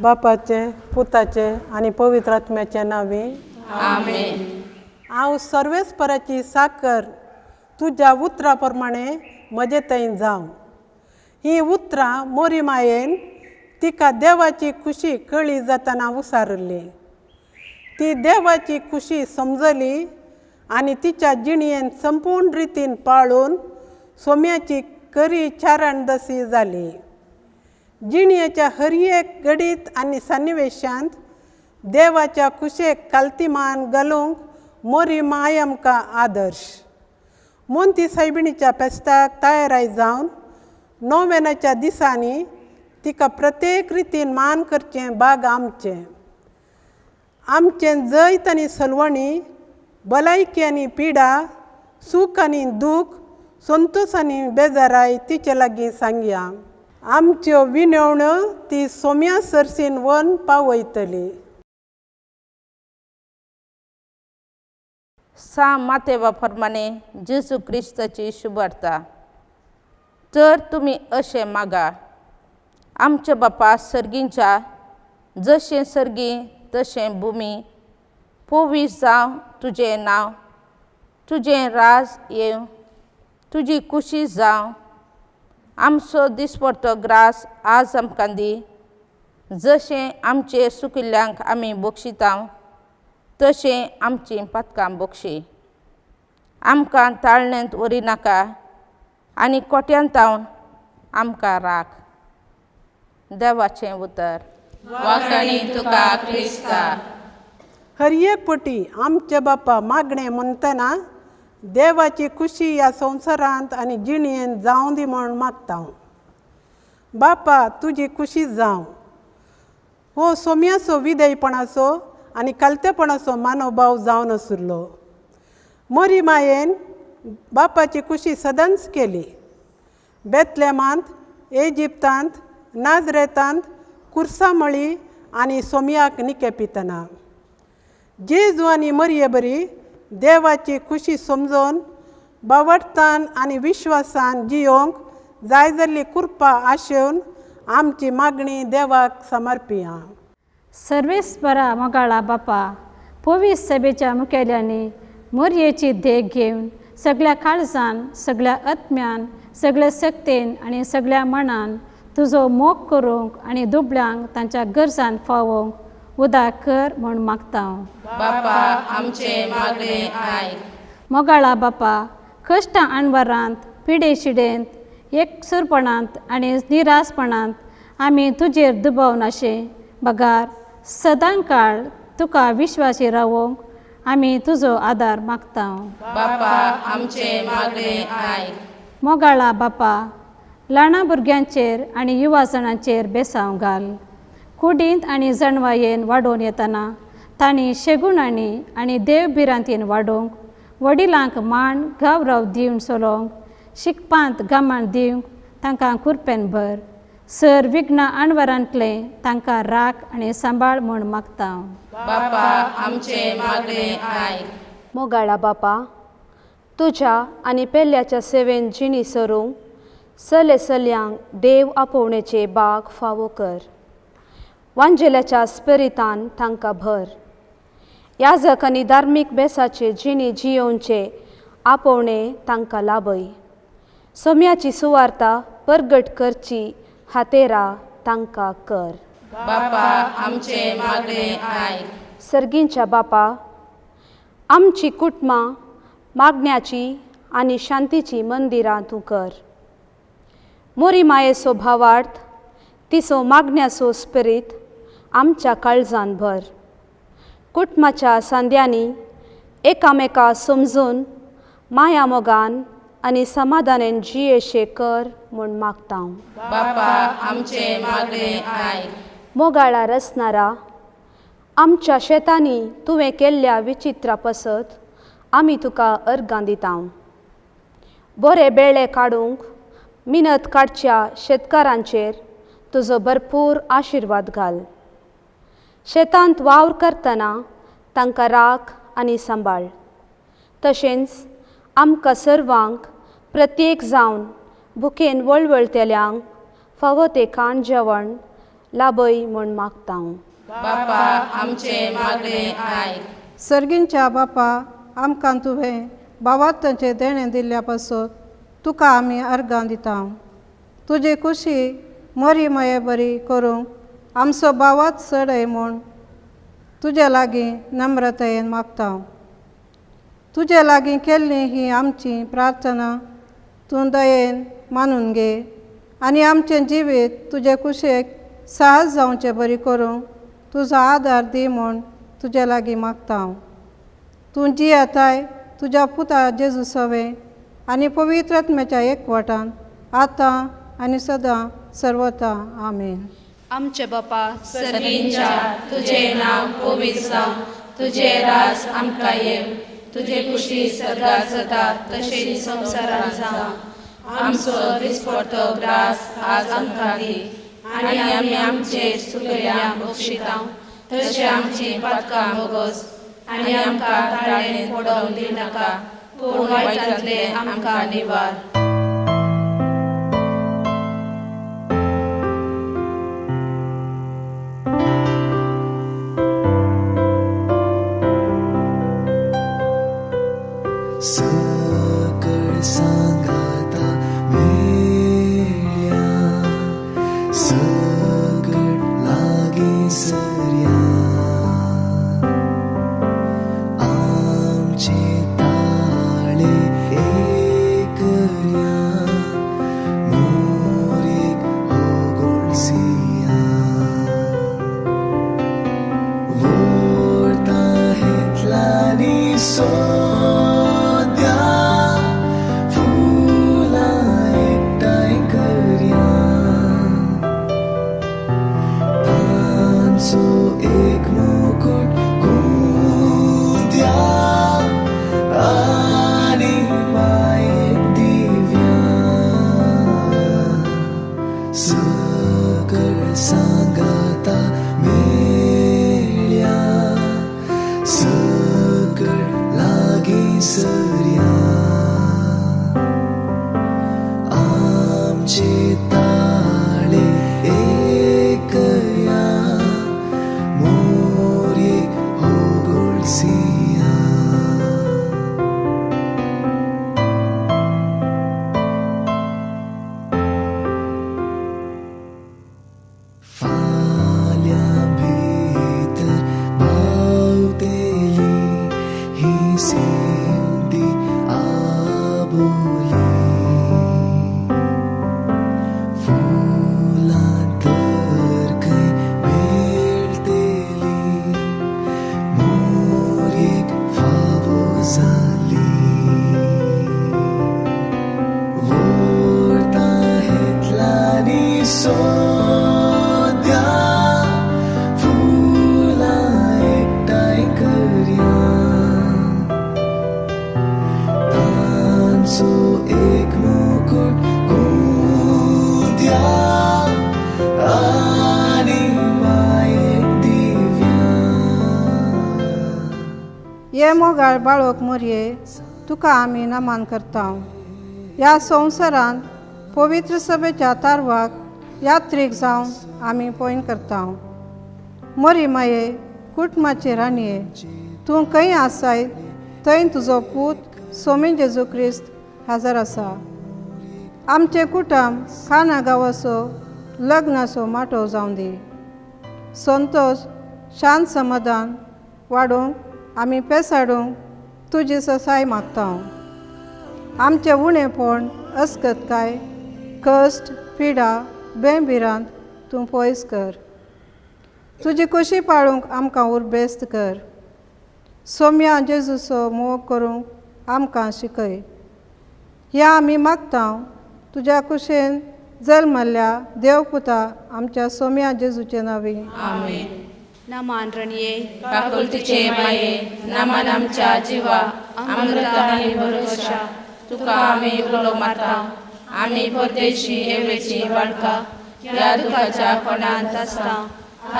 बापाचे पुताचे आणि पवित्र आत्म्याच्या नावे आमेन. हांव सर्वेस्पराची साकर तुज्या उतराप्रमाणे म्हजे थंय जावं. ही उतरां मोरी मायेन तिका देवाची खुशी कळी जातना उसारली. ती देवाची खुशी समजली आनी तिच्या जिणयेन संपूर्ण रितीन पाळून सोम्याची खरी चारणदसी जाली. जिणयेच्या हर एक घडीत आनी सन्निवेशांत देवाच्या कुशेक काल्तिमान घालूंक मोरी माय आमकां आदर्श. मोंती सायबिणीच्या फेस्ताक तयाराय जावन नोवेनाच्या दिसांनी तिका प्रत्येक रितीन मान करचें भाग आमचें. आमचें जैत आनी सलवणी, भलायकी आनी पिडा, सूख आनी दूख, संतोश आनी बेजाराय तिचे लागीं सांगया. आमच्यो विनवण्यो ती सोम्या सरसीन वन पावयतली. मातेवा प्रमाणे जेजू क्रिस्ताची शुभार्ता. तर तुमी अशें मागा. आमचे बापा सर्गींच्या, जशें सर्गी तशें भुमी, पवित्र जावं तुजें नांव, तुजें राज येवं, तुजी खुशी जावं. आमचो दिसपडटो ग्रास आज आमकां दी. जशें आमचे सुकिल्ल्यांक आमी बक्षितांव तशें आमचीं पातकां बक्षी. आमकां ताळण्यांत व्हरी नाका आनी कोट्यांत तावन आमकां राख. देवाचें उतर. वाखाणी तुका क्रिस्ता. हर एक पटी आमचे बापा मागणें म्हणटना देवाची खुशी ह्या संवसारांत आनी जिणयेन जावं दी म्हूण मागता. बापा तुजी खुशी जावं. हो सोम्याचो विधेयपणाचो आनी कालतेपणाचो मानोभाव जावन आसुल्लो. मोरी मायेन बापाची खुशी सदांच केली. बेतलेमांत, इजिप्तांत, नाजरेतांत, कुर्सामळी आनी सोम्याक निकेपितना. जेजू आनी मरिये बरी देवाची खुशी समजोन बावडतान आनी विश्वासान जियोंक जाय जाल्ली कृपा आशेवन आमची मागणी देवाक समर्पिया. सर्वेस्परा मोगाळा बापा, पवित्र सभेच्या मुखेल्यांनी मोरयेची देख घेवन सगळ्या काळजान, सगळ्या आत्म्यान, सगळ्या सक्तेन आनी सगळ्या मनान तुजो मोग करूंक आनी दुबळ्यांक तांच्या गरजान फावोवंक उदार कर म्हूण मागता. बापा आमचे मागणे आयक. मोगाळा बापा, कश्टां आनवरांत, पिडेशिडेंत, एकसुरपणांत आनी निरासपणांत आमी तुजेर दुबावनाशे बगार सदां काळ तुका विश्वासी रावोंक आमी तुजो आदार मागता. बापा आमचे मागणे आयक. मोगाळा बापा, ल्हाना भुरग्यांचेर आनी युवा जाणांचेर बेसांव घाल. कुडींत आनी जणवायेन वाडोवन येतना तांणी शेगुणांनी आनी देवबिरांतीन वाडोवंक वडिलांक मान गावराव दिवन चलोवंक शिकपांत गामान दिवंक तांकां कुरपेन भर. सर विघ्नां आनवरांतले तांकां राख आनी सांबाळ म्हूण मागता. बापा आमचे मागणे आयक. मोगाळा बापा, तुज्या आनी पेल्याच्या सेवेन जिणी सरूंक चल्यांक देव आपोवणेचे बाग फावो कर. वांजेल्याच्या स्पिरितान तांकां भर. याजक आनी धार्मीक बेसाचे जिणी जियोवचे आपोवणे तांकां लाभय. सोम्याची सुवार्ता परगट करची हातेरा तांकां कर. बापा आमचे मागणे आयक. सर्गींच्या बापा, आमची कुटुंबां मागण्याची आनी शांतीची मंदिरां तूं कर. मोरी मायेचो भावार्थ, तिचो मागण्याचो स्पिरीत आमच्या काळजान भर. कुटुंबाच्या सांद्यांनी एकामेका समजून माया मोगान आनी समाधानान जियेशे कर म्हूण मागता. बापा आमचे मागणे आयक. मोगाळा रचणारा, आमच्या शेतांनी तुवें केल्ल्या विचित्रा पसत आमी तुका अर्गां दिता. बरे बेळे काडूंक मिनत काडच्या शेतकारांचेर तुजो भरपूर आशिर्वाद घाल. शेतांत वावर करतना तांकां राख आनी सांबाळ. तशेंच आमकां सर्वांक प्रत्येक जावन भुकेन वळवळतेल्यांक फावो तें खाण जेवण लाबय म्हूण मागतां. बापा आमचे मागणे आयक. सर्गींच्या बापा, आमकां तुवें भावार्थाचें देणें दिल्ल्या पासत तुका आमी अर्गां दिता. तुजी खुशी मरी मये बरी करूंक आमचो भावात चडय म्हूण तुजे लागीं नम्रतायेन मागता. तुजे लागीं केल्ली ही आमची प्रार्थना तूं दयेन मानून घे आनी आमचें जिवीत तुजे कुशेक साहस जावचें बरी करूंक तुजो आदार दी म्हूण तुजे लागीं मागता. तूं जियेताय तुज्या पुता जेजू सवें आनी पवित्र आत्म्याच्या एकवटान आतां आनी सदां सर्वता. आमेन. आमचे बापा सर्गींच्या तुझे नाव पवित्र जावं, तुझे राज आमकां येव, तुझे खुशी स्वर्गात जाता तशेंच संवसारांत जावं. आमचो दिसपडटो ग्रास आज आमकां दी आनी आमी आमचेर चुकल्यांक बक्षितां तशें आमची पातकां मोगोस आनी आमकां ताळेन पडोवंक दिनाका, पूण वायटांतले आमकां निवार. सकळ सांगाता मेळ्या, सगळ लागीं सरया. आमचे ताळे एकया, मोरीक होगोळसिया. व्हरता हेतलांनी सोद्या, फुलां एकठांय करया. तांचो एक मुकुट गुंद्या आनी मायेक दिव्या. सकळ सांगाता मेळ्या, सकळ लागीं सरया. आमचे ताळे एकया, मोरीक होगोळसिया. फाल्यां भितर पावतेली ही सेंदी आबोली. फुलां तर खंय मेळटेली, मोरीक फावो जाली. व्हरता हेतलांनी सोद्या, फुलां एकठांय करया. तांचो एक मुकुट गुंद्या आनी मायेक दिव्या. ये मोगाळ बाळोक मरये, तुका आमी नमान करता. ह्या संवसारांत पवित्र सभेच्या तारवाक यात्रीक जावन आमी पयन करता. मरी माये, कुटुंबाची राणये, तूं खंय आसाय थंय तुजो पूत सोमी जेजू क्रिस्त हजर आसा. आमचे कुटुंब खाना गांवाचो लग्नाचो माटो जावं दी. संतोश, शांत समाधान वाडोवंक आमी पेसाडूंक तुजी ससाय मागता. आमचें उणेपण, अस्कतकाय, कश्ट, पिडा, बेबिरांत तूं पयस कर. तुजी खोशी पाळूंक आमकां उर्बेस्त कर. सोम्या जेजूचो मोग करूंक आमकां शिकय. ह्या आमी मागता तुज्या कुशेन जल्मल्ल्या देवपुता आमच्या सोम्या जेजूचे नांवी. आमेन. नमान रणये, काकुलतीचे माये, नमान आमच्या जिवा, अमृता आनी भरोशा, तुका आमी उलो मारता. आमी परदेशी येवेची बाळकां ह्या दुखाच्या कोणांत आसता.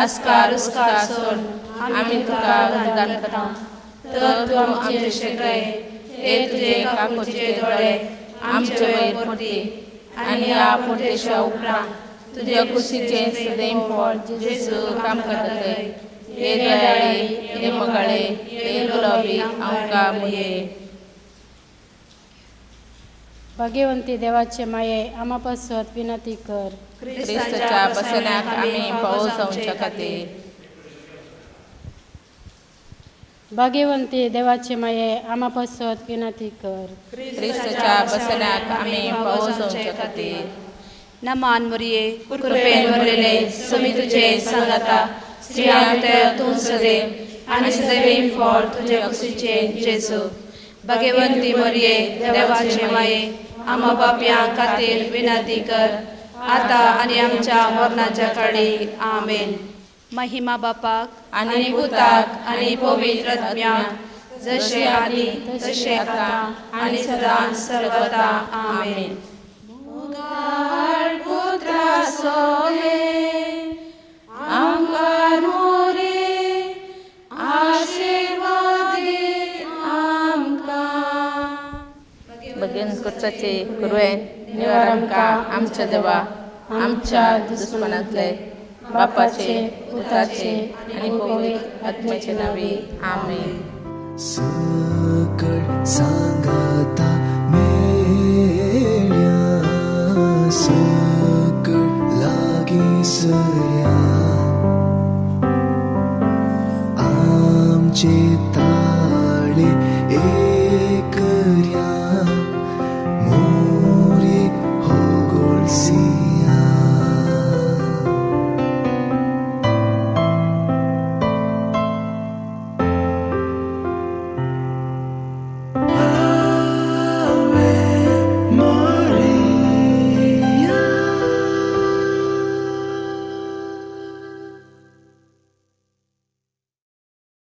आस्कार उस्कार सोड, आमी तुका वंदन करता. तर तूं आमचे शेकय, हे तुजे काकुलतीचे दोळे आमचे वयर पडटी. आनी ह्या परदेशा उपरांत तुझ्या कुशीचे सदैव फळ जेजू काम करतले हे दयाळे हे मगाळे हे गुलाबी आमका मुये. भाग्यवंती देवाचे माये आम्हा पासत विनंती कर. ख्रिस्ताच्या बसण्याक आम्ही पावस जाऊच्या खातीर. भाग्यवंती देवाचे माये आम्हा पासत विनंती कर. ख्रिस्ताच्या बसण्याक आम्ही पावस जाऊच्या खातीर. नमान मरिये कृपेन भरलेले समी तुझे सांगता स्त्रियांत तू सदैव आणि सदैव फळ तुझे कुशीचे जेजू. भाग्यवंती मरिये देवाचे माये आम्हा पाप्यां खातीर विनंती कर आता आणि आमच्या मरणाच्या काळी आमेन. महिमा बापाक आणि पुताक आणि पवित्र आत्म्याक जसे आधी तसे आता आणि सदा सर्वदा आमेन. पुत्रा सोहे आमकां मोरे आशीर्वाद दे आमकां. बगेन कुर्चाचे कुरवेन निवार आमकां आमच्या देवा आमच्या दुश्मनांतले बापाचे पुताचे आणि पवित्र आत्म्याचे नावे आमेन. सकट सांगाता मेळ्या सकट लागी सरया आमचे